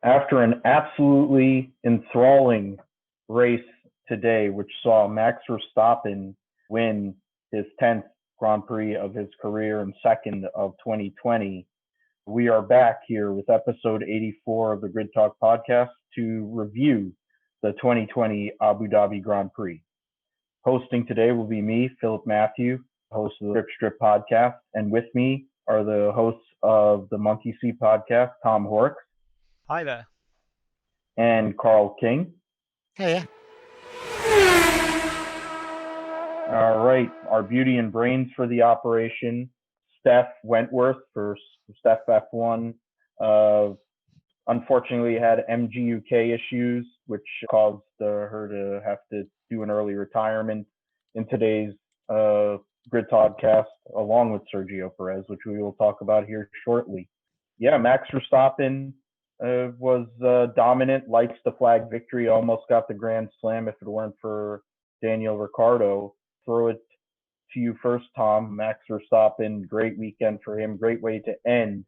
After an absolutely enthralling race today, which saw Max Verstappen win his 10th Grand Prix of his career and second of 2020, we are back here with episode 84 of the Grid Talk podcast to review the 2020 Abu Dhabi Grand Prix. Hosting today will be me, Philip Mathew, host of the Rip Strip podcast, and with me are the hosts of the Monkeyseat Podcast, Tom Horrox. Hi there. And Karl King. Hey. All right, our beauty and brains for the operation, Steph Wentworth for Steph F1. Unfortunately, had MGUK issues, which caused her to have to do an early retirement in today's Grid Podcast, along with Sergio Perez, which we will talk about here shortly. Yeah, Max Verstappen was dominant, likes the flag victory, almost got the Grand Slam if it weren't for Daniel Ricciardo. Throw it to you first, Tom. Max Verstappen, great weekend for him, great way to end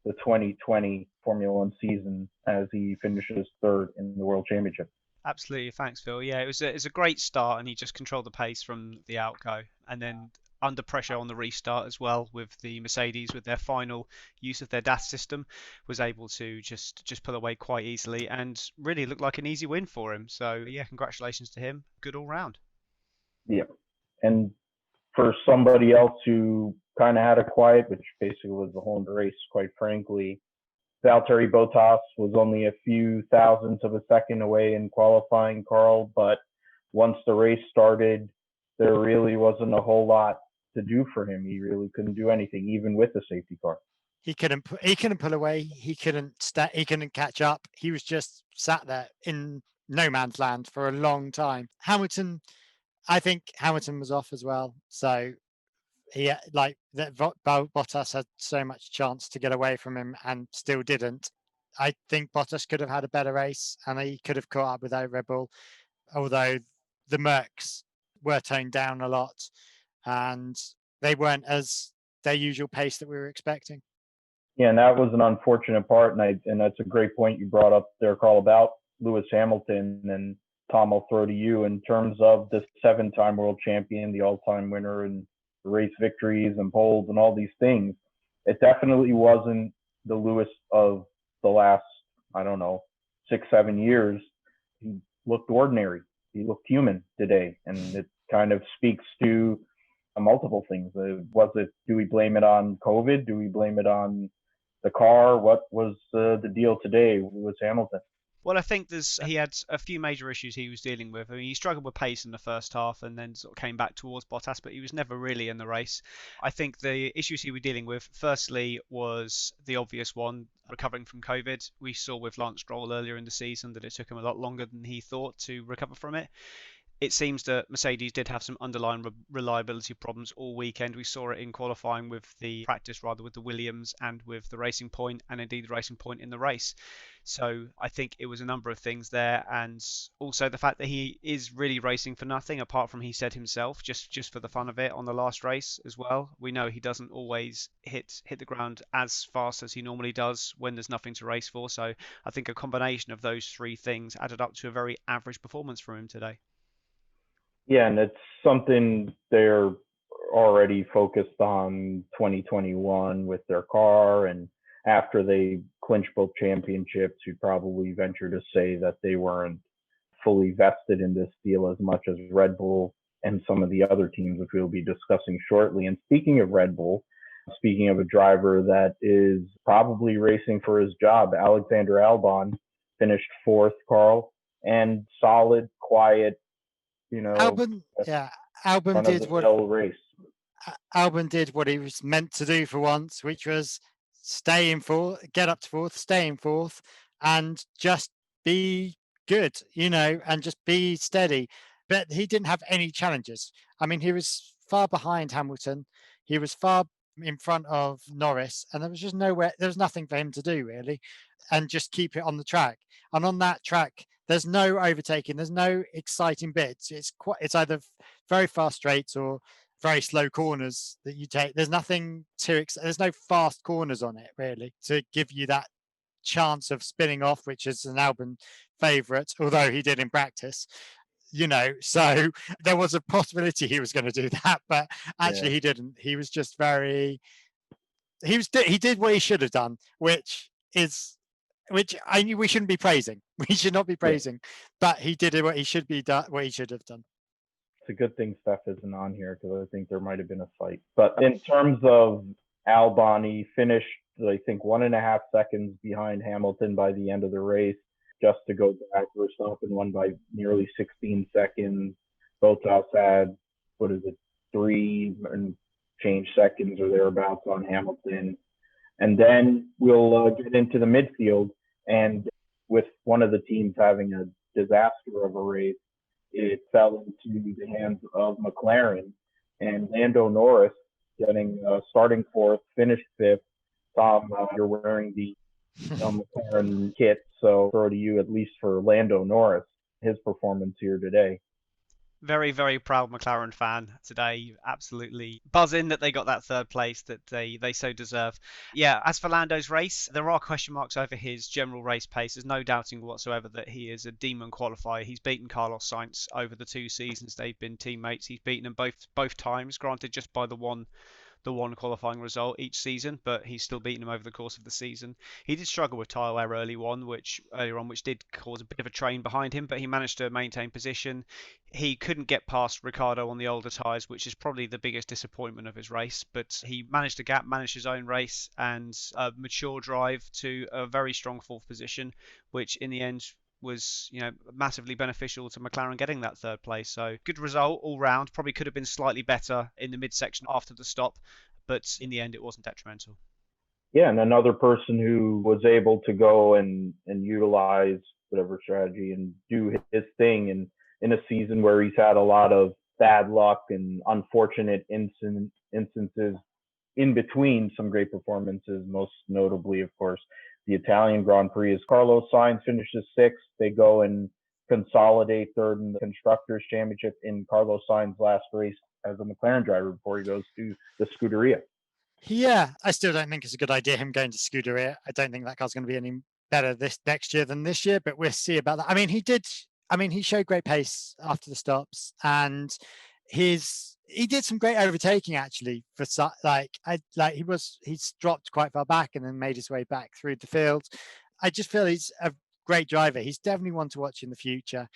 the 2020 Formula One season as he finishes third in the World Championship. Absolutely, thanks, Phil. Yeah, it was a great start, and he just controlled the pace from the outgo, and then under pressure on the restart as well with the Mercedes with their final use of their DAS system, was able to just pull away quite easily and really looked like an easy win for him. So yeah, congratulations to him. Good all round. Yeah, and for somebody else who kind of had a quiet, which basically was the whole race, quite frankly, Valtteri Bottas was only a few thousandths of a second away in qualifying, Karl, but once the race started, there really wasn't a whole lot to do for him. He really couldn't do anything, even with the safety car. He couldn't pull away. He couldn't catch up. He was just sat there in no man's land for a long time. I think Hamilton was off as well. So Bottas had so much chance to get away from him and still didn't. I think Bottas could have had a better race and he could have caught up with Red Bull, although the Mercs were toned down a lot and they weren't as their usual pace that we were expecting. Yeah, and that was an unfortunate part, and that's a great point you brought up there, Karl, about Lewis Hamilton. And Tom, I'll throw to you in terms of the 7-time world champion, the all-time winner, and the race victories and poles and all these things. It definitely wasn't the Lewis of the last, 6-7 years. He looked ordinary. He looked human today, and it kind of speaks to multiple things. Do we blame it on COVID? Do we blame it on the car? What was the deal today with Hamilton? Well, I think he had a few major issues he was dealing with. I mean, he struggled with pace in the first half and then sort of came back towards Bottas, but he was never really in the race. I think the issues he was dealing with, firstly, was the obvious one, recovering from COVID. We saw with Lance Stroll earlier in the season that it took him a lot longer than he thought to recover from it. It seems that Mercedes did have some underlying reliability problems all weekend. We saw it in qualifying with the with the Williams and with the Racing Point, and indeed the Racing Point in the race. So I think it was a number of things there, and also the fact that he is really racing for nothing, apart from, he said himself, just for the fun of it on the last race as well. We know he doesn't always hit the ground as fast as he normally does when there's nothing to race for. So I think a combination of those three things added up to a very average performance from him today. Yeah, and it's something they're already focused on 2021 with their car, and after they clinch both championships, you'd probably venture to say that they weren't fully vested in this deal as much as Red Bull and some of the other teams, which we'll be discussing shortly. And speaking of Red Bull, speaking of a driver that is probably racing for his job, Alexander Albon finished fourth, Karl, and solid, quiet, Albon did what he was meant to do for once, which was get up to fourth, stay in fourth, and just be good, and just be steady. But he didn't have any challenges. I mean, he was far behind Hamilton. He was far in front of Norris, and there was nothing for him to do really, and just keep it on the track. And on that track, there's no overtaking. There's no exciting bits. It's either very fast straights or very slow corners that you take. There's nothing there's no fast corners on it really to give you that chance of spinning off, which is an Albon favourite, although he did in practice. So there was a possibility he was going to do that, but actually he didn't. He was just he did what he should have done, which we shouldn't be praising. We should not be praising, but he did what he should have done. It's a good thing Steph isn't on here because I think there might have been a fight. But in terms of Albon, he finished, I think, 1.5 seconds behind Hamilton by the end of the race. Just to go back, Verstappen won by nearly 16 seconds. Bottas had, 3 and change seconds or thereabouts on Hamilton. And then we'll get into the midfield. And with one of the teams having a disaster of a race, it fell into the hands of McLaren. And Lando Norris getting starting 4th, finished 5th. Tom, you're wearing the McLaren kit, so throw to you, at least for Lando Norris, his performance here today. Very, very proud McLaren fan today. Absolutely buzzing that they got that 3rd place that they so deserve. Yeah, as for Lando's race, there are question marks over his general race pace. There's no doubting whatsoever that he is a demon qualifier. He's beaten Carlos Sainz over the 2 seasons they've been teammates. He's beaten them both times, granted just by the one qualifying result each season, but he's still beaten him over the course of the season. He did struggle with tyre wear earlier on, which did cause a bit of a train behind him, but he managed to maintain position. He couldn't get past Ricciardo on the older tyres, which is probably the biggest disappointment of his race, but he managed to manage his own race and a mature drive to a very strong 4th position, which in the end was massively beneficial to McLaren getting that 3rd place. So good result all round. Probably could have been slightly better in the midsection after the stop, but in the end it wasn't detrimental. Yeah, and another person who was able to go and utilize whatever strategy and do his thing in a season where he's had a lot of bad luck and unfortunate instances in between some great performances, most notably, of course, the Italian Grand Prix. As Carlos Sainz finishes 6th, they go and consolidate 3rd in the Constructors' Championship in Carlos Sainz's last race as a McLaren driver before he goes to the Scuderia. Yeah, I still don't think it's a good idea him going to Scuderia. I don't think that car's going to be any better this next year than this year, but we'll see about that. He showed great pace after the stops, and he did some great overtaking actually. He's dropped quite far back and then made his way back through the field. I just feel he's a great driver. He's definitely one to watch in the future.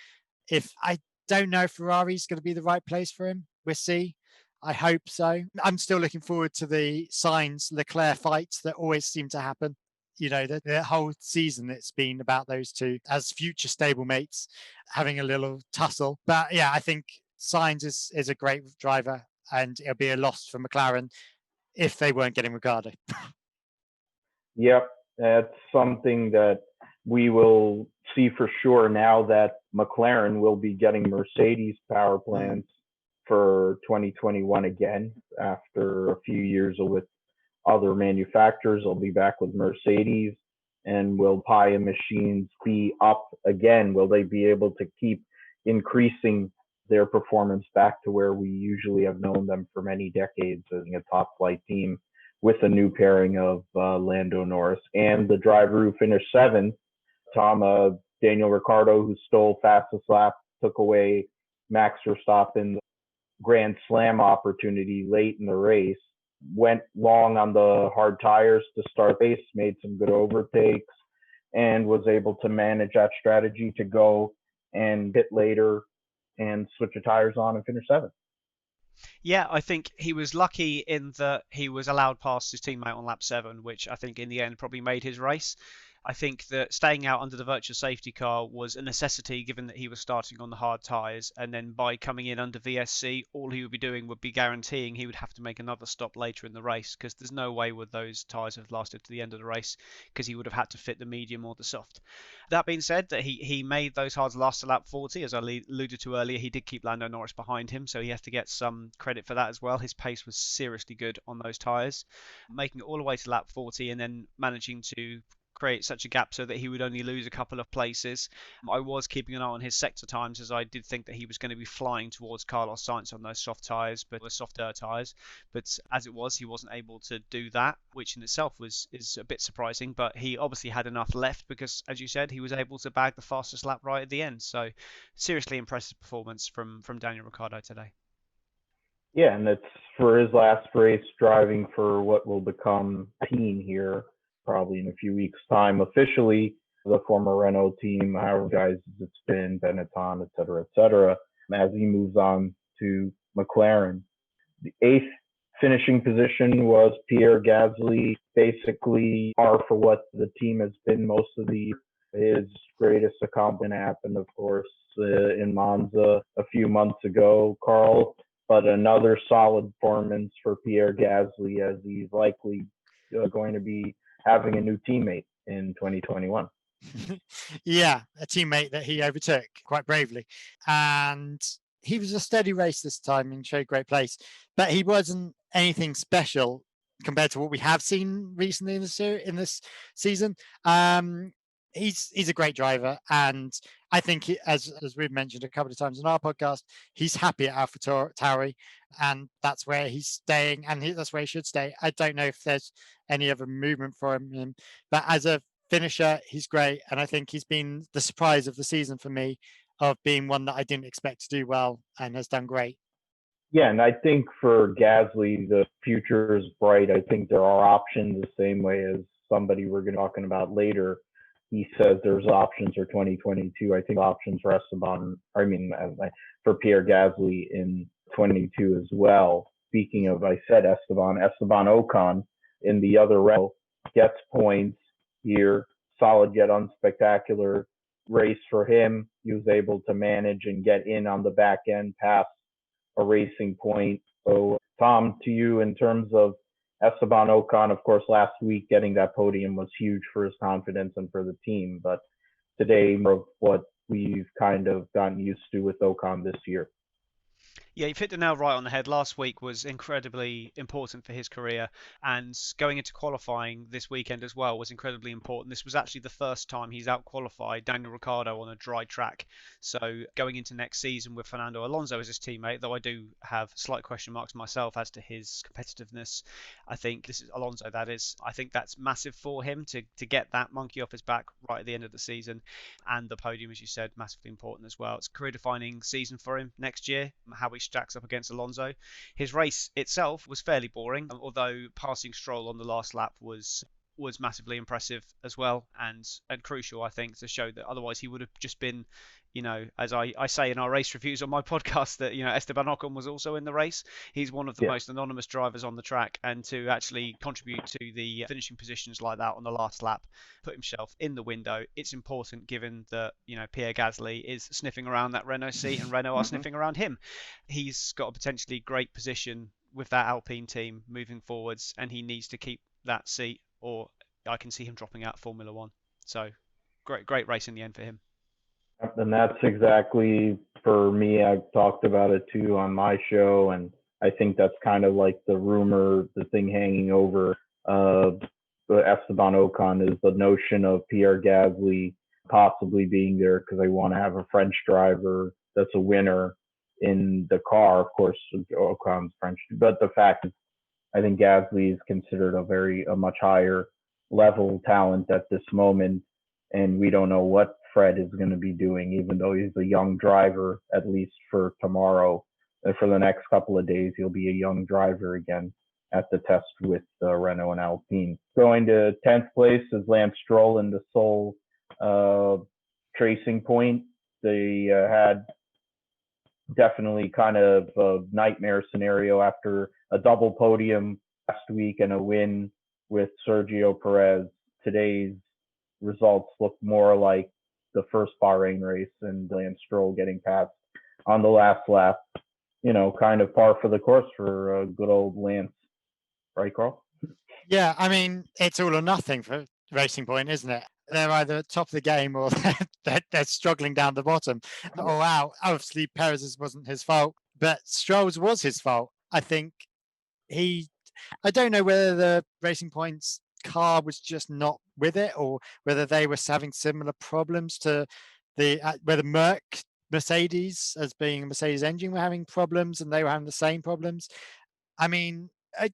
I don't know if Ferrari's going to be the right place for him. We'll see. I hope so. I'm still looking forward to the Sainz Leclerc fights that always seem to happen. The whole season it's been about those two as future stablemates having a little tussle. But yeah, I think Sainz is a great driver, and it'll be a loss for McLaren if they weren't getting Ricciardo. Yep, that's something that we will see for sure now that McLaren will be getting Mercedes power plants for 2021 again after a few years with other manufacturers. They'll be back with Mercedes, and will Paya machines be up again? Will they be able to keep increasing their performance back to where we usually have known them for many decades as a top flight team with a new pairing of Lando Norris and the driver who finished 7th, Tom, Daniel Ricciardo, who stole fastest lap, took away Max Verstappen's Grand Slam opportunity late in the race, went long on the hard tires to start the race, made some good overtakes, and was able to manage that strategy to go and hit later and switch the tires on and finish 7th. Yeah, I think he was lucky in that he was allowed past his teammate on lap 7, which I think in the end probably made his race. I think that staying out under the virtual safety car was a necessity given that he was starting on the hard tyres, and then by coming in under VSC, all he would be doing would be guaranteeing he would have to make another stop later in the race, because there's no way would those tyres have lasted to the end of the race, because he would have had to fit the medium or the soft. That being said, that he made those hards last to lap 40, as I alluded to earlier. He did keep Lando Norris behind him, so he has to get some credit for that as well. His pace was seriously good on those tyres, making it all the way to lap 40 and then managing to create such a gap so that he would only lose a couple of places. I was keeping an eye on his sector times, as I did think that he was going to be flying towards Carlos Sainz on those soft tyres, but the softer tyres. But as it was, he wasn't able to do that, which in itself is a bit surprising. But he obviously had enough left because, as you said, he was able to bag the fastest lap right at the end. So seriously impressive performance from Daniel Ricciardo today. Yeah, and it's for his last race driving for what will become team here, probably in a few weeks' time, officially the former Renault team, however guys it's been, Benetton, et cetera, as he moves on to McLaren. The 8th finishing position was Pierre Gasly, basically par for what the team has been most of the year. His greatest accomplishment happened, of course, in Monza a few months ago, Carl. But another solid performance for Pierre Gasly, as he's likely going to be having a new teammate in 2021. Yeah, a teammate that he overtook quite bravely. And he was a steady race this time and showed great pace. But he wasn't anything special compared to what we have seen recently in this season. He's a great driver, and I think as we've mentioned a couple of times in our podcast, he's happy at AlphaTauri, and that's where he's staying, and that's where he should stay. I don't know if there's any other movement for him, but as a finisher, he's great, and I think he's been the surprise of the season for me, of being one that I didn't expect to do well and has done great. Yeah, and I think for Gasly, the future is bright. I think there are options the same way as somebody we're going to be talking about later. He says there's options for 2022. I think options for for Pierre Gasly in 22 as well. Speaking of, I said Esteban Ocon in the other row gets points here. Solid yet unspectacular race for him. He was able to manage and get in on the back end past a racing point. So, Tom, to you, in terms of Esteban Ocon, of course, last week getting that podium was huge for his confidence and for the team. But today, more of what we've kind of gotten used to with Ocon this year. Yeah, you've hit the nail right on the head. Last week was incredibly important for his career, and going into qualifying this weekend as well was incredibly important. This was actually the first time he's out-qualified Daniel Ricciardo on a dry track. So going into next season with Fernando Alonso as his teammate, though I do have slight question marks myself as to his competitiveness. I think this is Alonso, that is. I think that's massive for him to get that monkey off his back right at the end of the season. And the podium, as you said, massively important as well. It's a career-defining season for him next year, how he stacks up against Alonso. His race itself was fairly boring, although passing Stroll on the last lap was massively impressive as well, and crucial, I think, to show that otherwise he would have just been, as I say in our race reviews on my podcast, that Esteban Ocon was also in the race. He's one of the most anonymous drivers on the track, and to actually contribute to the finishing positions like that on the last lap, put himself in the window. It's important given that Pierre Gasly is sniffing around that Renault seat and Renault are sniffing around him. He's got a potentially great position with that Alpine team moving forwards, and he needs to keep that seat, or I can see him dropping out Formula One. So great race in the end for him. And that's exactly, for me, I've talked about it too on my show, and I think that's kind of like the rumor, the thing hanging over Esteban Ocon is the notion of Pierre Gasly possibly being there because they want to have a French driver that's a winner in the car. Of course, Ocon's French, but the fact is, I think Gasly is considered a much higher level talent at this moment, and we don't know what Fred is going to be doing, even though he's a young driver, at least for tomorrow. And for the next couple of days, he'll be a young driver again at the test with Renault and Alpine. Going to 10th place is Lance Stroll in the sole tracing point. They had definitely kind of a nightmare scenario after a double podium last week and a win with Sergio Perez. Today's results look more like the first Bahrain race and Lance Stroll getting passed on the last lap. Kind of par for the course for good old Lance. Right, Carl? Yeah, I mean, it's all or nothing for Racing Point, isn't it? They're either top of the game or they're struggling down the bottom. Oh, wow. Obviously, Perez's wasn't his fault, but Stroll's was his fault. I think I don't know whether the Racing Point's car was just not with it, or whether they were having similar problems to whether Mercedes, as being a Mercedes engine, were having problems and they were having the same problems. I mean,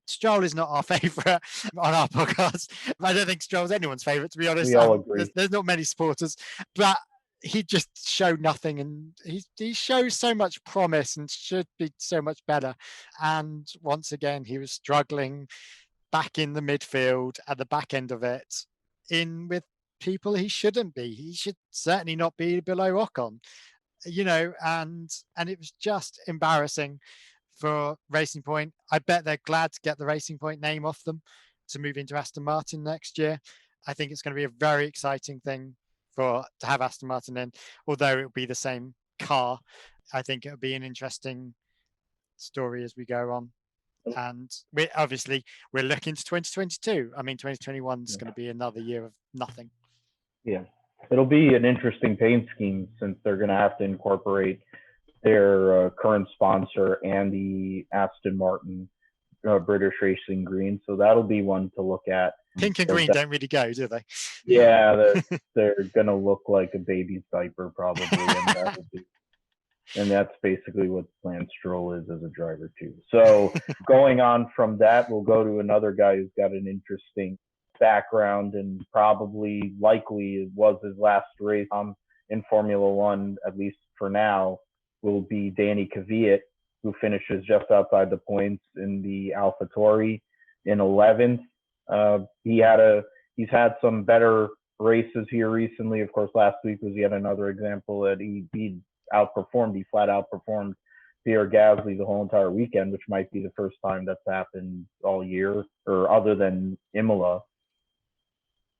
Stroll is not our favourite on our podcast. I don't think Stroll's anyone's favourite, to be honest. We all agree. There's not many supporters, but he just showed nothing, and he shows so much promise and should be so much better. And once again, he was struggling back in the midfield at the back end of it, in with people he shouldn't be. He should certainly not be below Ocon, and it was just embarrassing for Racing Point. I bet they're glad to get the Racing Point name off them to move into Aston Martin next year. I think it's going to be a very exciting thing to have Aston Martin in, although it'll be the same car. I think it'll be an interesting story as we go on. And we're looking to 2022. I mean, 2021 is going to be another year of nothing. Yeah, it'll be an interesting paint scheme, since they're going to have to incorporate their current sponsor and the Aston Martin British Racing Green. So that'll be one to look at. Pink and green don't really go, do they? Yeah, they're going to look like a baby's diaper probably. And that's basically what Lance Stroll is as a driver too. So going on from that, we'll go to another guy who's got an interesting background, and likely it was his last race in Formula One, at least for now, will be Danny Kvyat, who finishes just outside the points in the AlphaTauri in 11th. He's had some better races here recently. Of course, last week was yet another example that he flat outperformed Pierre Gasly the whole entire weekend, which might be the first time that's happened all year, or other than Imola.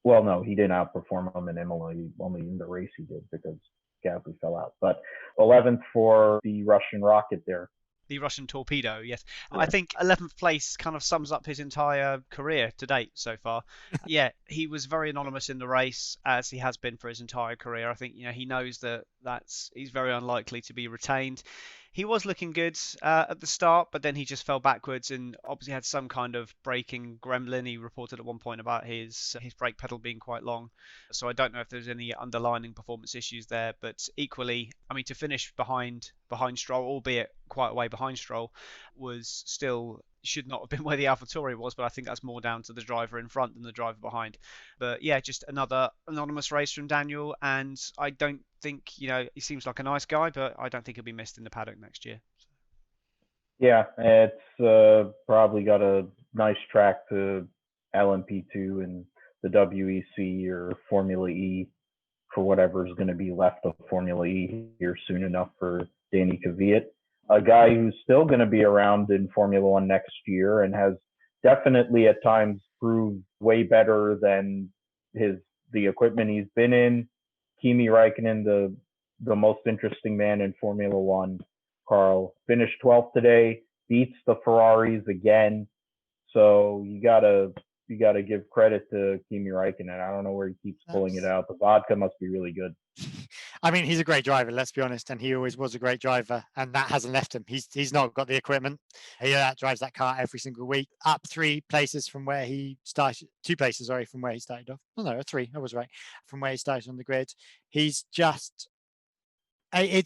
Well, no, he didn't outperform him in Imola. Only in the race he did, because Gasly fell out. But 11th for the Russian rocket there. The Russian torpedo, yes. Yeah. I think 11th place kind of sums up his entire career to date so far. Yeah, he was very anonymous in the race, as he has been for his entire career. I think he knows that he's very unlikely to be retained. He was looking good at the start, but then he just fell backwards and obviously had some kind of braking gremlin. He reported at one point about his brake pedal being quite long. So I don't know if there's any underlying performance issues there. But equally, I mean, to finish behind Stroll, albeit quite a way behind Stroll, was still should not have been where the AlphaTauri was, but I think that's more down to the driver in front than the driver behind. But yeah, just another anonymous race from Daniel, and I don't think, he seems like a nice guy, but I don't think he'll be missed in the paddock next year. Yeah, it's probably got a nice track to LMP2 and the WEC or Formula E, for whatever is going to be left of Formula E here soon enough for Danny Kvyat. A guy who's still going to be around in Formula One next year and has definitely at times proved way better than the equipment he's been in. Kimi Raikkonen, the most interesting man in Formula One. Carl finished 12th today, beats the Ferraris again. So you gotta give credit to Kimi Raikkonen. I don't know where he keeps pulling it out. The vodka must be really good. I mean, he's a great driver, let's be honest, and he always was a great driver, and that hasn't left him. He's not got the equipment. He drives that car every single week, up 2 places from where he started off. Oh, no, 3, I was right, from where he started on the grid. He's just, I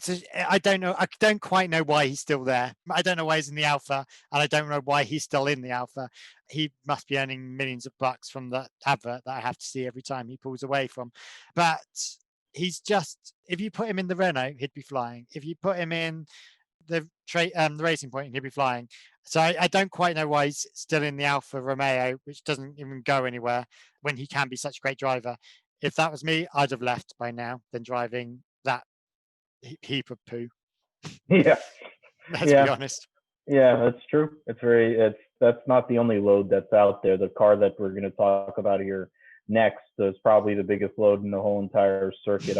don't know. I don't quite know why he's still there. I don't know why he's in the Alpha, and I don't know why he's still in the Alpha. He must be earning millions of bucks from that advert that I have to see every time he pulls away from. But he's just, if you put him in the Renault, he'd be flying. If you put him in the Racing Point, he'd be flying. So I don't quite know why he's still in the Alfa Romeo, which doesn't even go anywhere, when he can be such a great driver. If that was me, I'd have left by now than driving that heap of poo. Yeah. Let's be honest. Yeah, that's true. That's not the only load that's out there. The car that we're going to talk about here next is probably the biggest load in the whole entire circuit.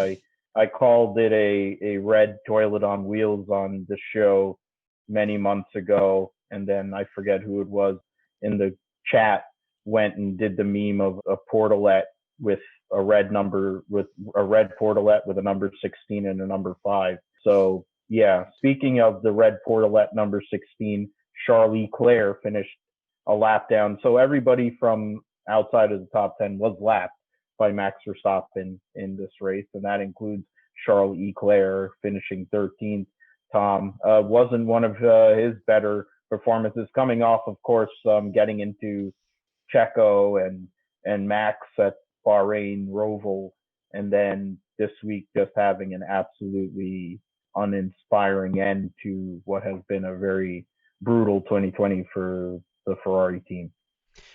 I called it a red toilet on wheels on the show many months ago, and then I forget who it was in the chat went and did the meme of a portalette with a red portalette with a number 16 and a number 5. So yeah, speaking of the red portalette number 16, Charles Leclerc finished a lap down. So everybody from outside of the top 10 was lapped by Max Verstappen in this race, and that includes Charles Leclerc finishing 13th. Tom, wasn't one of his better performances, coming off, of course, getting into Checo and Max at Bahrain Roval, and then this week just having an absolutely uninspiring end to what has been a very brutal 2020 for the Ferrari team.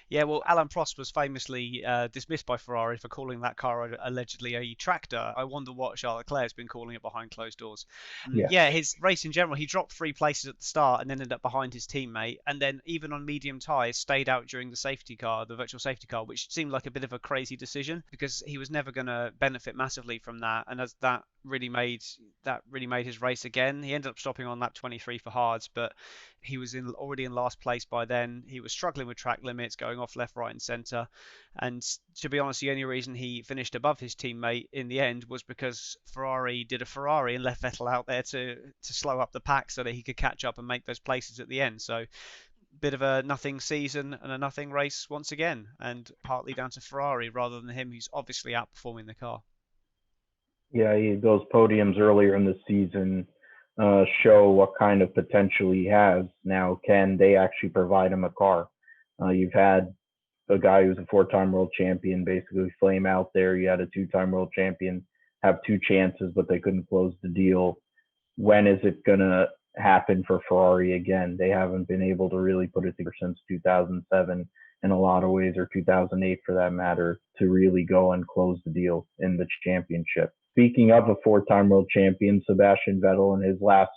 Yeah, well, Alain Prost was famously dismissed by Ferrari for calling that car allegedly a tractor. I wonder what Charles Leclerc's been calling it behind closed doors. Yeah, his race in general, he dropped 3 places at the start and then ended up behind his teammate. And then even on medium tyres, stayed out during the safety car, the virtual safety car, which seemed like a bit of a crazy decision because he was never going to benefit massively from that. And as that really made his race again. He ended up stopping on lap 23 for hards, but he was already in last place by then. He was struggling with track limits, going off left, right, and centre. And to be honest, the only reason he finished above his teammate in the end was because Ferrari did a Ferrari and left Vettel out there to slow up the pack so that he could catch up and make those places at the end. So bit of a nothing season and a nothing race once again, and partly down to Ferrari rather than him, who's obviously outperforming the car. Yeah, those podiums earlier in the season show what kind of potential he has. Now, can they actually provide him a car? You've had a guy who's a 4-time world champion basically flame out there. You had a 2-time world champion have 2 chances, but they couldn't close the deal. When is it going to happen for Ferrari again? They haven't been able to really put it together since 2007 in a lot of ways, or 2008 for that matter, to really go and close the deal in the championship. Speaking of a 4-time world champion, Sebastian Vettel in his last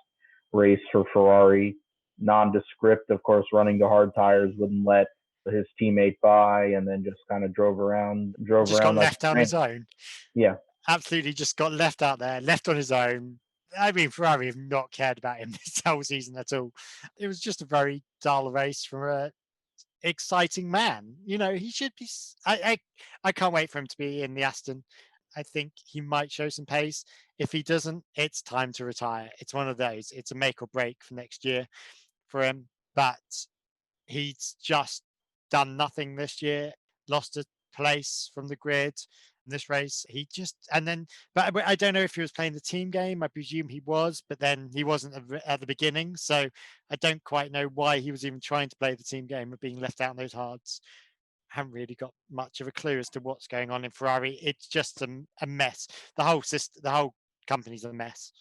race for Ferrari, nondescript, of course, running the hard tires, wouldn't let his teammate by, and then just kind of drove around. Got left on his own. Yeah. Absolutely just got left out there, left on his own. I mean, Ferrari have not cared about him this whole season at all. It was just a very dull race from a exciting man. You know, he should be. I can't wait for him to be in the Aston. I think he might show some pace. If he doesn't, it's time to retire. It's one of those. It's a make or break for next year for him. But he's just done nothing this year. Lost a place from the grid in this race. But I don't know if he was playing the team game. I presume he was, but then he wasn't at the beginning. So I don't quite know why he was even trying to play the team game of being left out in those hards. Haven't really got much of a clue as to what's going on in Ferrari. It's just a mess. The whole system, the whole company's a mess.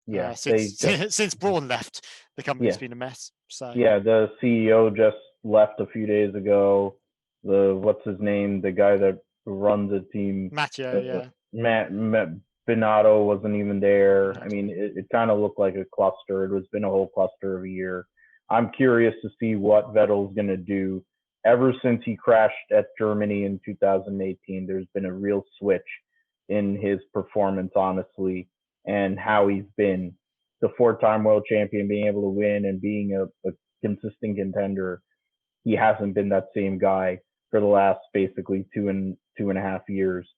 Yeah, since Braun left, the company's been a mess. So yeah, the CEO just left a few days ago. What's his name? The guy that runs the team, Mathew, Matt Binotto wasn't even there. I mean, it kind of looked like a cluster. It has been a whole cluster of a year. I'm curious to see what Vettel's going to do. Ever since he crashed at Germany in 2018, there's been a real switch in his performance, honestly, and how he's been the 4-time world champion, being able to win and being a consistent contender. He hasn't been that same guy for the last basically two and a half years.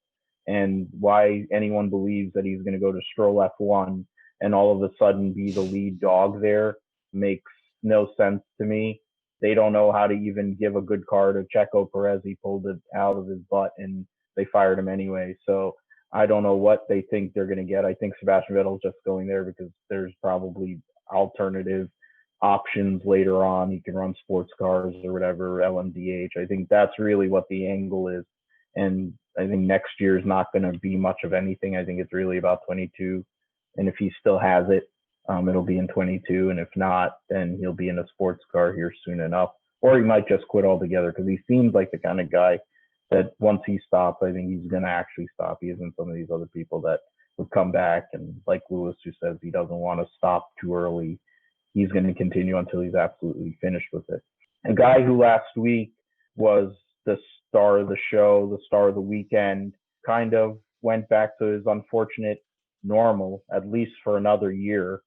And why anyone believes that he's going to go to Stroll F1 and all of a sudden be the lead dog there makes no sense to me. They don't know how to even give a good car to Checo Perez. He pulled it out of his butt and they fired him anyway. So I don't know what they think they're going to get. I think Sebastian Vettel's just going there because there's probably alternative options later on. He can run sports cars or whatever, LMDH. I think that's really what the angle is. And I think next year is not going to be much of anything. I think it's really about 22. And if he still has it, it'll be in 22. And if not, then he'll be in a sports car here soon enough. Or he might just quit altogether because he seems like the kind of guy that once he stops, I think he's going to actually stop. He isn't some of these other people that would come back. And like Lewis, who says he doesn't want to stop too early, he's going to continue until he's absolutely finished with it. A guy who last week was the star of the show, the star of the weekend, kind of went back to his unfortunate normal, at least for another year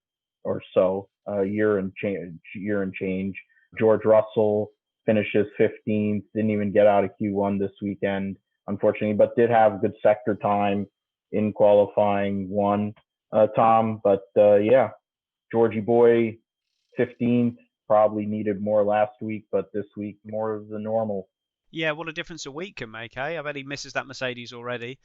or so, year and change. George Russell finishes 15th, didn't even get out of Q1 this weekend, unfortunately, but did have good sector time in qualifying one, Tom. But yeah, Georgie boy, 15th, probably needed more last week, but this week more of the normal. Yeah, what a difference a week can make, eh? I bet he misses that Mercedes already,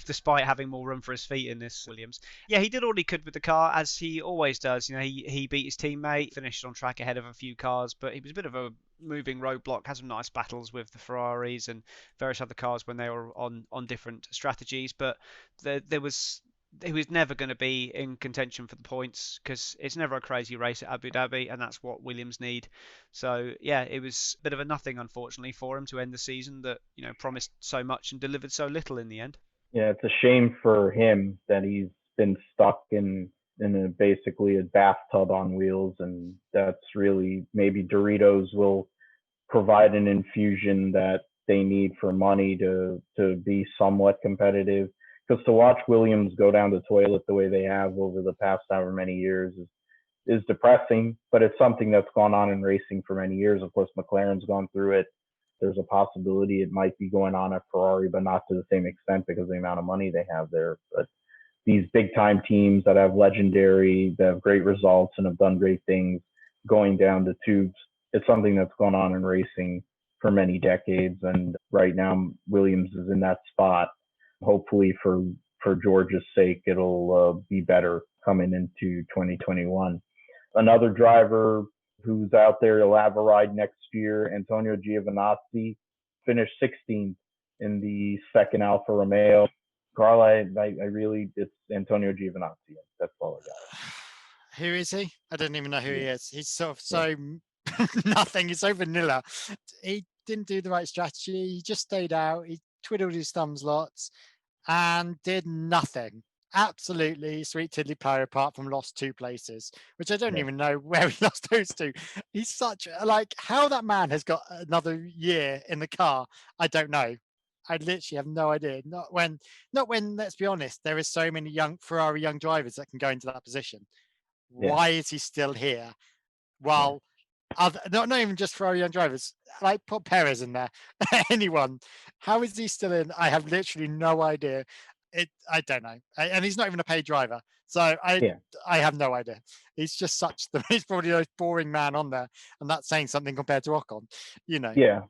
despite having more room for his feet in this Williams. Yeah, he did all he could with the car, as he always does. He beat his teammate, finished on track ahead of a few cars, but he was a bit of a moving roadblock, had some nice battles with the Ferraris and various other cars when they were on different strategies, but there was he was never going to be in contention for the points because it's never a crazy race at Abu Dhabi, and that's what Williams need. So yeah, it was a bit of a nothing, unfortunately, for him to end the season that promised so much and delivered so little in the end. Yeah, it's a shame for him that he's been stuck in basically a bathtub on wheels, and that's really, maybe Doritos will provide an infusion that they need for money to be somewhat competitive. Because to watch Williams go down the toilet the way they have over the past however many years is depressing, but it's something that's gone on in racing for many years. Of course, McLaren's gone through it. There's a possibility it might be going on at Ferrari, but not to the same extent because of the amount of money they have there. But these big time teams that have that have great results and have done great things going down the tubes, it's something that's gone on in racing for many decades. And right now, Williams is in that spot. Hopefully for George's sake, it'll be better coming into 2021. Another driver who's out there, he'll have a ride next year, Antonio Giovanosi, finished 16th in the second Alfa Romeo. Karl, I really, it's Antonio Giovanosi. That's all I got. Who is he? I don't even know who he is. He's sort of so nothing. He's so vanilla. He didn't do the right strategy. He just stayed out. He twiddled his thumbs lots and did nothing. Absolutely sweet tiddly pie, apart from lost 2 places, which I don't even know where he lost those 2. He's such how that man has got another year in the car. I don't know. I literally have no idea. Not when, let's be honest, there is so many Ferrari young drivers that can go into that position. Why is he still here? Well, not even just Ferrari young drivers, put Perez in there. Anyone. How is he still in? I have literally no idea. I don't know. And he's not even a paid driver. So I have no idea. He's just he's probably the most boring man on there. And that's saying something compared to Ocon, Yeah.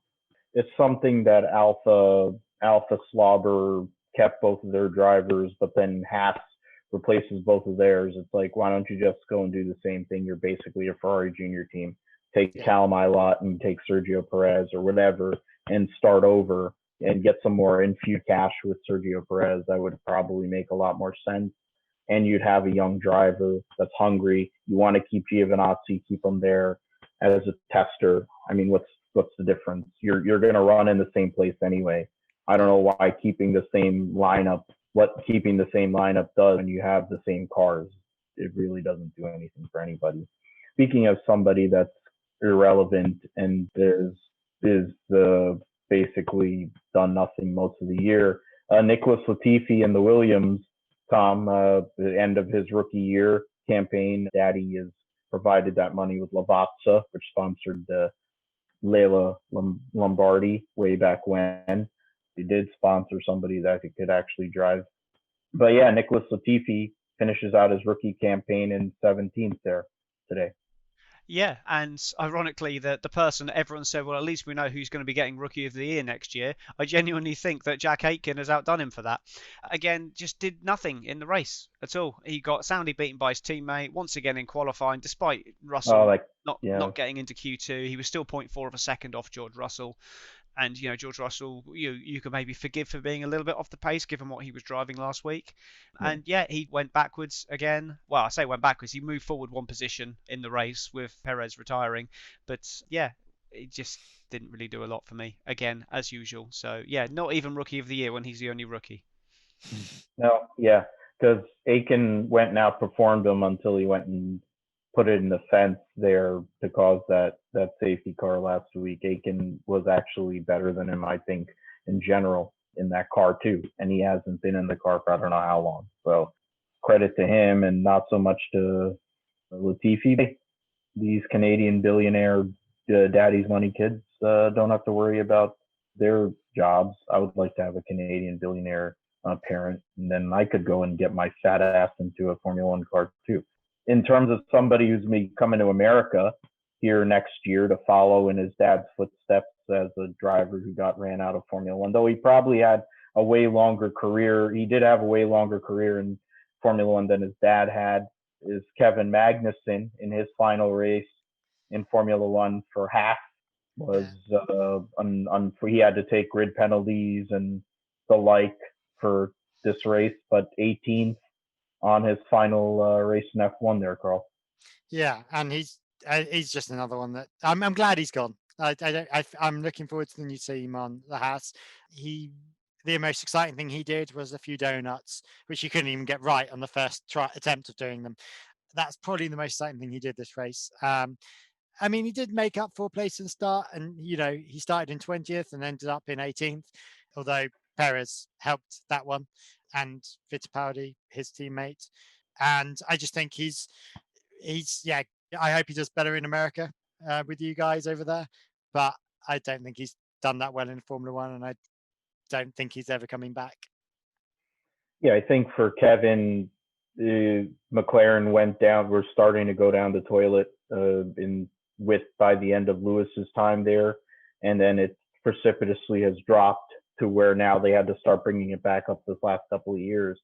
It's something that Alpha Slobber kept both of their drivers, but then Haas replaces both of theirs. It's like, why don't you just go and do the same thing? You're basically a Ferrari junior team. Take Callum Ilott and take Sergio Perez or whatever and start over and get some more infused cash with Sergio Perez. That would probably make a lot more sense. And you'd have a young driver that's hungry. You want to keep Giovanosi, keep him there as a tester. I mean, what's the difference? You're going to run in the same place anyway. I don't know why keeping the same lineup does when you have the same cars. It really doesn't do anything for anybody. Speaking of somebody that's irrelevant and is basically done nothing most of the year, Nicholas Latifi and the Williams, Tom, the end of his rookie year campaign, Daddy has provided that money with Lavazza, which sponsored Leila Lombardi way back when. He did sponsor somebody that he could actually drive. But yeah, Nicholas Latifi finishes out his rookie campaign in 17th there today. Yeah, and ironically, the person that everyone said, well, at least we know who's going to be getting Rookie of the Year next year. I genuinely think that Jack Aitken has outdone him for that. Again, just did nothing in the race at all. He got soundly beaten by his teammate once again in qualifying, despite Russell not getting into Q2. He was still 0.4 of a second off George Russell. And, George Russell, you could maybe forgive for being a little bit off the pace, given what he was driving last week. And, he went backwards again. Well, I say went backwards. He moved forward one position in the race with Perez retiring. But, it just didn't really do a lot for me, again, as usual. So, not even Rookie of the Year when he's the only rookie. No, because Aiken went and outperformed him until he went and put it in the fence there to cause that safety car last week. Aiken was actually better than him, I think, in general in that car too. And he hasn't been in the car for I don't know how long. So credit to him and not so much to Latifi. These Canadian billionaire daddy's money kids don't have to worry about their jobs. I would like to have a Canadian billionaire parent, and then I could go and get my fat ass into a Formula One car too. In terms of somebody who's coming to America here next year to follow in his dad's footsteps, as a driver who got ran out of Formula One, though he probably had a way longer career. He did have a way longer career in Formula One than his dad had. Is Kevin Magnussen in his final race in Formula One for half was he had to take grid penalties and the like for this race, but 18th on his final race in F1 there, Carl. Yeah, and he's just another one that I'm glad he's gone. I'm looking forward to the new team on the Haas. The most exciting thing he did was a few donuts, which he couldn't even get right on the first attempt of doing them. That's probably the most exciting thing he did this race. I mean, he did make up for place and start, and he started in 20th and ended up in 18th, although Perez helped that one, and Fittipaldi, his teammate. And I just think he's I hope he does better in America with you guys over there, but I don't think he's done that well in Formula One, and I don't think he's ever coming back. Yeah, I think for Kevin, McLaren we're starting to go down the toilet by the end of Lewis's time there, and then it precipitously has dropped to where now they had to start bringing it back up this last couple of years.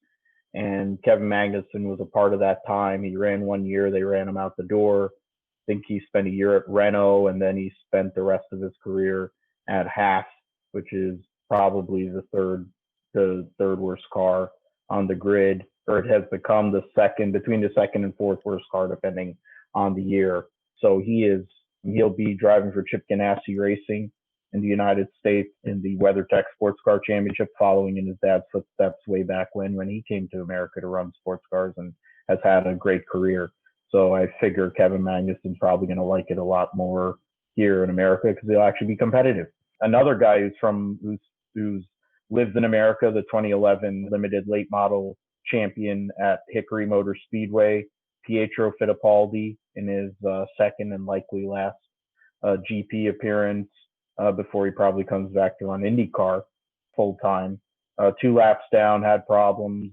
And Kevin Magnussen was a part of that time. He ran 1 year, they ran him out the door. I think he spent a year at Renault, and then he spent the rest of his career at Haas, which is probably the third worst car on the grid, or it has become between the second and fourth worst car, depending on the year. So he'll be driving for Chip Ganassi Racing in the United States in the WeatherTech Sports Car Championship, following in his dad's footsteps way back when he came to America to run sports cars, and has had a great career. So I figure Kevin Magnussen's probably going to like it a lot more here in America because he'll actually be competitive. Another guy who's lived in America, the 2011 limited late model champion at Hickory Motor Speedway, Pietro Fitipaldi, in his second and likely last GP appearance before he probably comes back to run IndyCar full time. 2 laps down, had problems.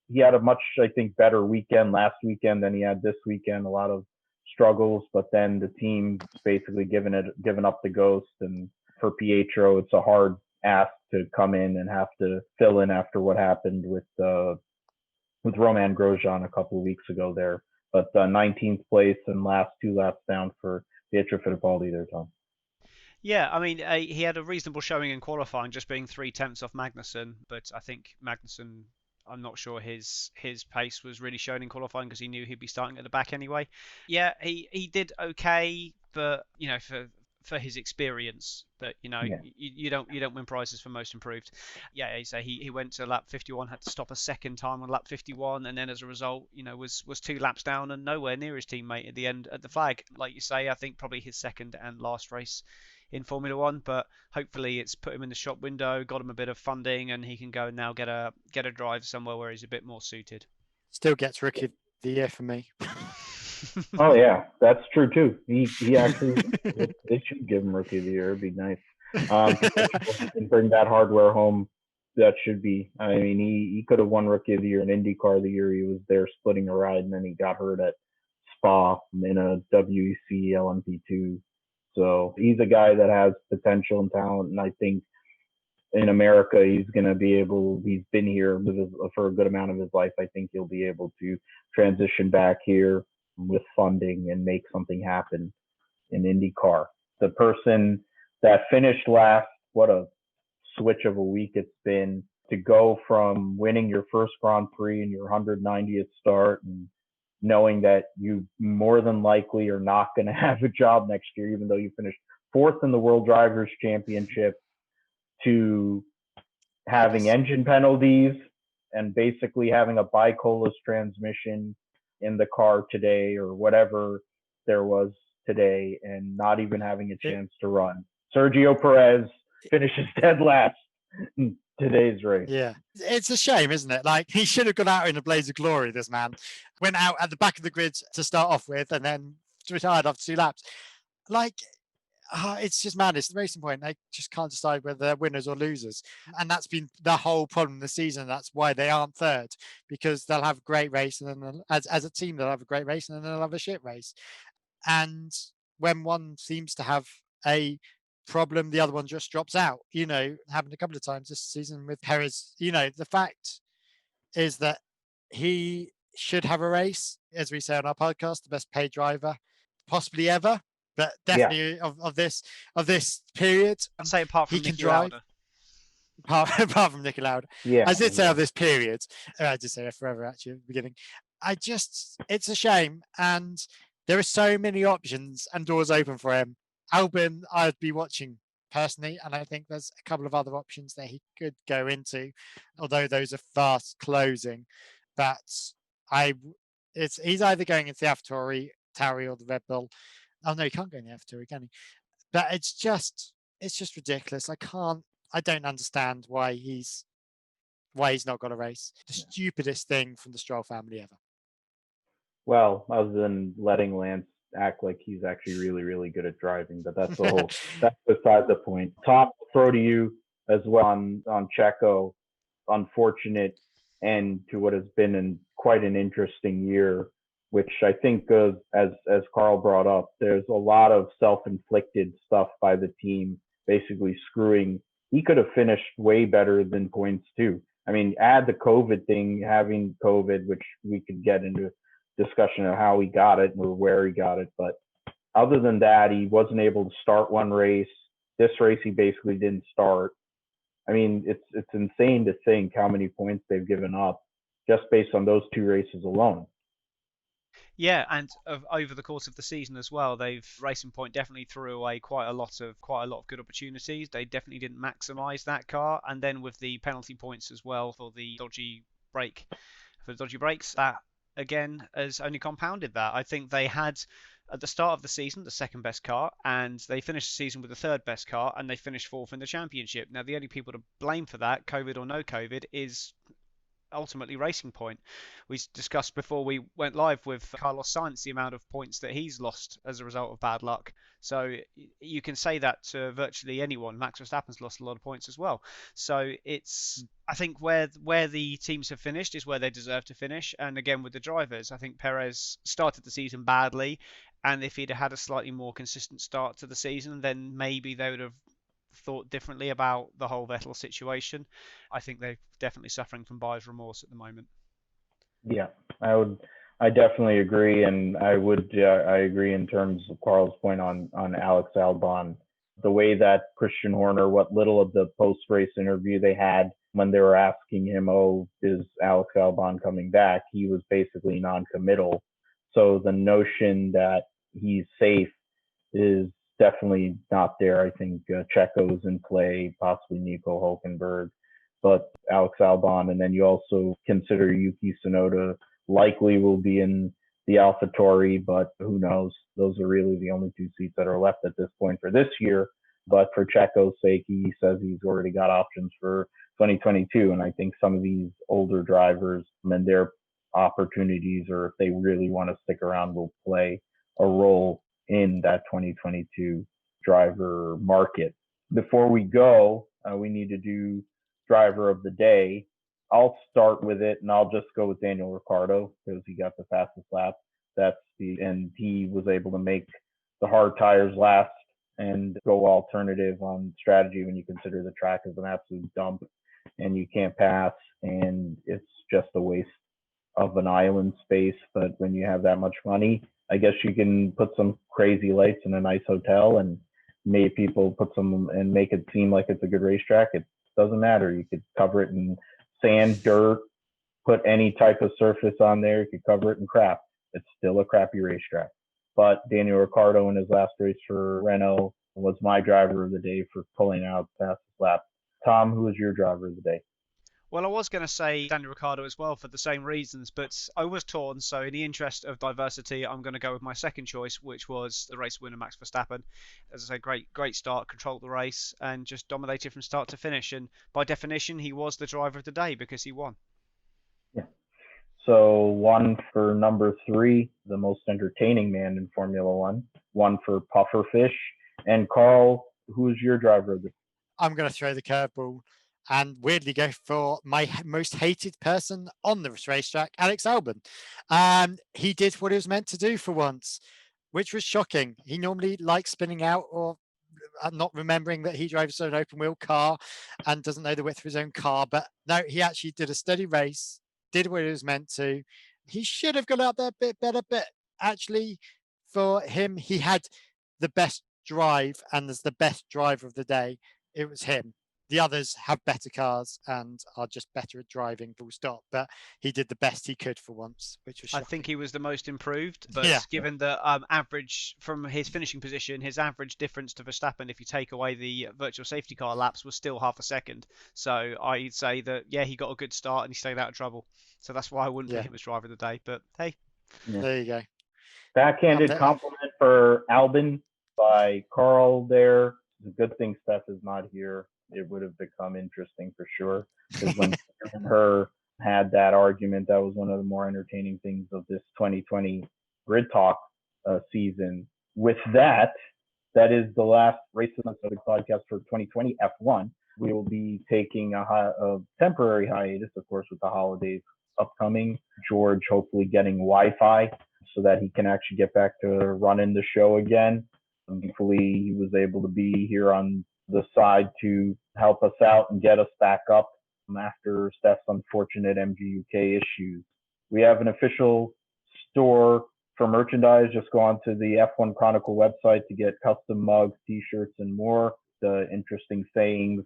He had a much, I think, better weekend last weekend than he had this weekend. A lot of struggles, but then the team basically given up the ghost. And for Pietro, it's a hard ask to come in and have to fill in after what happened with Romain Grosjean a couple of weeks ago there. But 19th place and last 2 laps down for Pietro Fittipaldi there, Tom. Yeah, I mean, he had a reasonable showing in qualifying, just being 3/10 off Magnussen. But I think Magnussen, I'm not sure his pace was really shown in qualifying because he knew he'd be starting at the back anyway. Yeah, he did okay, but for his experience, but you don't win prizes for most improved. Yeah, so he went to lap 51, had to stop a second time on lap 51, and then as a result, was 2 laps down and nowhere near his teammate at the end at the flag. Like you say, I think probably his second and last race in Formula One, but hopefully it's put him in the shop window, got him a bit of funding, and he can go and now get a drive somewhere where he's a bit more suited. Still gets Rookie of the Year for me. Oh yeah, that's true too. He actually they should give him Rookie of the Year. It'd be nice. And bring that hardware home. That should be. I mean, he could have won Rookie of the Year in IndyCar the year he was there splitting a ride, and then he got hurt at Spa in a WEC LMP2. So he's a guy that has potential and talent, and I think in America he's going to be able. He's been here for a good amount of his life. I think he'll be able to transition back here with funding and make something happen in IndyCar. The person that finished last, what a switch of a week it's been to go from winning your first Grand Prix and your 190th start and knowing that you more than likely are not going to have a job next year, even though you finished 4th in the World Drivers' Championship, to having engine penalties and basically having a bicolorless transmission in the car today or whatever there was today and not even having a chance to run. Sergio Perez finishes dead last in today's race. Yeah, it's a shame, isn't it? Like, he should have gone out in a blaze of glory, this man. Went out at the back of the grid to start off with and then retired after 2 laps. Like, it's just madness. The racing point, they just can't decide whether they're winners or losers. And that's been the whole problem this season. That's why they aren't third, because they'll have a great race and then as a team, they'll have a great race and then they'll have a shit race. And when one seems to have a problem, the other one just drops out. Happened a couple of times this season with Perez. The fact is that he should have a race, as we say on our podcast, the best paid driver possibly ever, but definitely of this period. I'd say apart from he can Niki drive. Lauda. Apart from Niki Lauda. Yeah. I did say of this period. I did say forever, actually, at the beginning. It's a shame. And there are so many options and doors open for him. Albon, I'd be watching personally, and I think there's a couple of other options that he could go into, although those are fast closing. But he's either going into the AlphaTauri or the Red Bull. Oh no, he can't go in the AlphaTauri, can he? But it's just ridiculous. I don't understand why he's not got a race. The stupidest thing from the Stroll family ever. Well, other than letting Lance act like he's actually really, really good at driving, but that's that's beside the point. Tom, I'll throw to you as well on Checo. Unfortunate end to what has been quite an interesting year, which I think goes, as Karl brought up, there's a lot of self-inflicted stuff by the team, basically screwing. He could have finished way better than points too. I mean, add the COVID thing, having COVID, which we could get into discussion of how he got it or where he got it. But other than that, he wasn't able to start one race. This race, he basically didn't start. I mean, it's insane to think how many points they've given up just based on those two races alone. Yeah, and over the course of the season as well, Racing Point definitely threw away quite a lot of good opportunities. They definitely didn't maximise that car, and then with the penalty points as well for the dodgy brakes, that again has only compounded that. I think they had at the start of the season the second best car, and they finished the season with the third best car, and they finished fourth in the championship. Now the only people to blame for that, COVID or no COVID, is ultimately Racing Point. We discussed before we went live with Carlos Sainz the amount of points that he's lost as a result of bad luck. So you can say that to virtually anyone. Max Verstappen's lost a lot of points as well. So I think where the teams have finished is where they deserve to finish. And again, with the drivers, I think Perez started the season badly, and if he'd had a slightly more consistent start to the season, then maybe they would have thought differently about the whole Vettel situation. I think they're definitely suffering from buyer's remorse at the moment. Yeah, I definitely agree, and I agree in terms of Karl's point on Alex Albon. The way that Christian Horner, what little of the post-race interview they had when they were asking him, "Oh, is Alex Albon coming back?" he was basically non-committal. So the notion that he's safe is definitely not there. I think Checo's in play, possibly Nico Hulkenberg, but Alex Albon, and then you also consider Yuki Tsunoda likely will be in the AlphaTauri, but who knows? Those are really the only two seats that are left at this point for this year. But for Checo's sake, he says he's already got options for 2022, and I think some of these older drivers and their opportunities, or if they really want to stick around, will play a role in that 2022 driver market. Before we go, we need to do driver of the day. I'll start with it, and I'll just go with Daniel Ricciardo because he got the fastest lap. And he was able to make the hard tires last and go alternative on strategy when you consider the track is an absolute dump and you can't pass, and it's just a waste of an island space. But when you have that much money, I guess you can put some crazy lights in a nice hotel and make people put some and make it seem like it's a good racetrack. It doesn't matter. You could cover it in sand, dirt, put any type of surface on there. You could cover it in crap. It's still a crappy racetrack. But Daniel Ricciardo in his last race for Renault was my driver of the day for pulling out the fastest lap. Tom, who was your driver of the day? Well, I was going to say Daniel Ricciardo as well for the same reasons, but I was torn. So in the interest of diversity, I'm going to go with my second choice, which was the race winner, Max Verstappen. As I say, great start, controlled the race, and just dominated from start to finish. And by definition, he was the driver of the day because he won. Yeah. So one for number 3, the most entertaining man in Formula One. One for Pufferfish. And Karl, who's your driver of the day? I'm going to throw the curveball and weirdly go for my most hated person on the racetrack, Alex Albon. He did what he was meant to do for once, which was shocking. He normally likes spinning out or not remembering that he drives an open wheel car and doesn't know the width of his own car. But no, he actually did a steady race, did what he was meant to. He should have got out there a bit better, but actually for him, he had the best drive and as the best driver of the day, it was him. The others have better cars and are just better at driving, full stop. But he did the best he could for once, which was shocking. I think he was the most improved, but Yeah. given the average from his finishing position, his average difference to Verstappen, if you take away the virtual safety car laps, was still half a second. So I'd say that, yeah, he got a good start and he stayed out of trouble. So that's why I wouldn't pick him as driver of the day. But hey. Yeah. There you go. Backhanded compliment for Albon by Karl there. It's a good thing Steph is not here. It would have become interesting for sure. Because when her had that argument, that was one of the more entertaining things of this 2020 Grid Talk season. With that is the last race of the podcast for 2020 F1. We will be taking a temporary hiatus, of course, with the holidays upcoming. George hopefully getting Wi-Fi so that he can actually get back to running the show again. Thankfully, he was able to be here on the side to help us out and get us back up after Steph's unfortunate MGUK issues. We have an official store for merchandise. Just go on to the F1 Chronicle website to get custom mugs, t-shirts, and more. The interesting sayings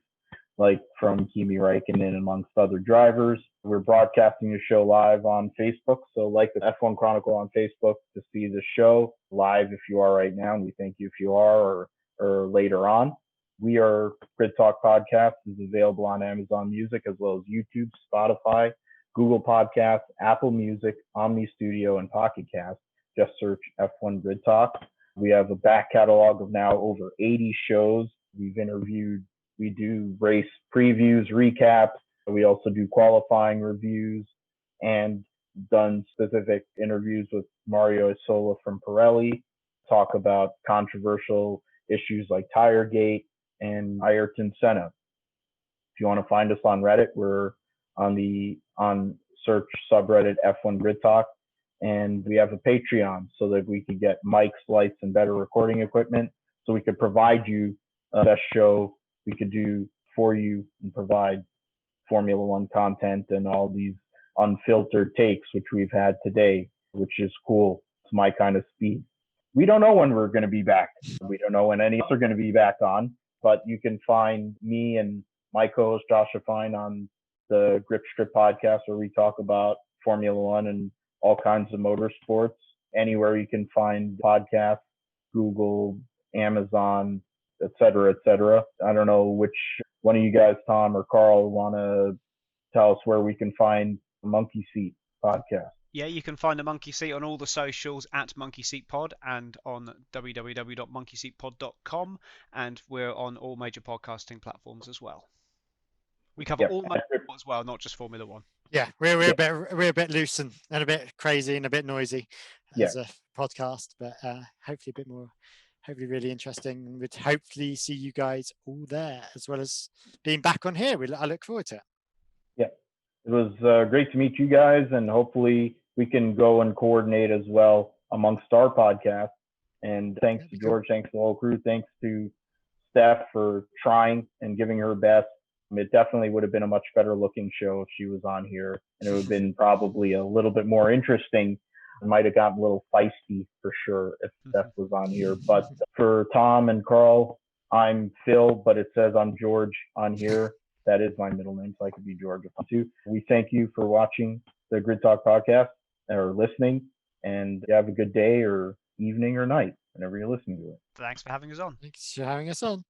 like from Kimi Raikkonen amongst other drivers. We're broadcasting the show live on Facebook. So like the F1 Chronicle on Facebook to see the show live if you are right now. And we thank you if you are or later on. We are Grid Talk Podcast is available on Amazon Music as well as YouTube, Spotify, Google Podcasts, Apple Music, Omni Studio, and Pocket Cast. Just search F1 Grid Talk. We have a back catalog of now over 80 shows. We do race previews, recaps. We also do qualifying reviews and done specific interviews with Mario Isola from Pirelli, talk about controversial issues like Tiregate and Ayrton Senna. If you want to find us on Reddit, we're on search subreddit F1 Grid Talk, and we have a Patreon so that we can get mics, lights, and better recording equipment, so we could provide you the best show we could do for you and provide Formula One content and all these unfiltered takes, which we've had today, which is cool. It's my kind of speed. We don't know when we're going to be back. We don't know when any of us are going to be back on, but you can find me and my co-host Joshua Fine on the Grip Strip podcast, where we talk about Formula One and all kinds of motorsports. Anywhere you can find podcasts, Google, Amazon, et cetera, et cetera. I don't know which one of you guys, Tom or Karl, want to tell us where we can find the Monkeyseat Podcast. Yeah, you can find the Monkey Seat on all the socials at Monkeyseat Pod and on www.monkeyseatpod.com, and we're on all major podcasting platforms as well. We cover all motorsport as well, not just Formula One. Yeah, we're a bit loose and a bit crazy and a bit noisy as a podcast, but hopefully a bit more. Hopefully really interesting, and we'd hopefully see you guys all there as well as being back on here. I look forward to it. Yeah, it was great to meet you guys, and hopefully we can go and coordinate as well amongst our podcast. And thanks to George, thanks to the whole crew, thanks to Steph for trying and giving her best. It definitely would have been a much better looking show if she was on here, and it would have been probably a little bit more interesting. It might have gotten a little feisty for sure if Steph was on here. But for Tom and Karl, I'm Phil, but it says I'm George on here. That is my middle name, so I could be George too. We thank you for watching the Grid Talk Podcast or listening, and have a good day or evening or night whenever you're listening to it. Thanks for having us on. Thanks for having us on.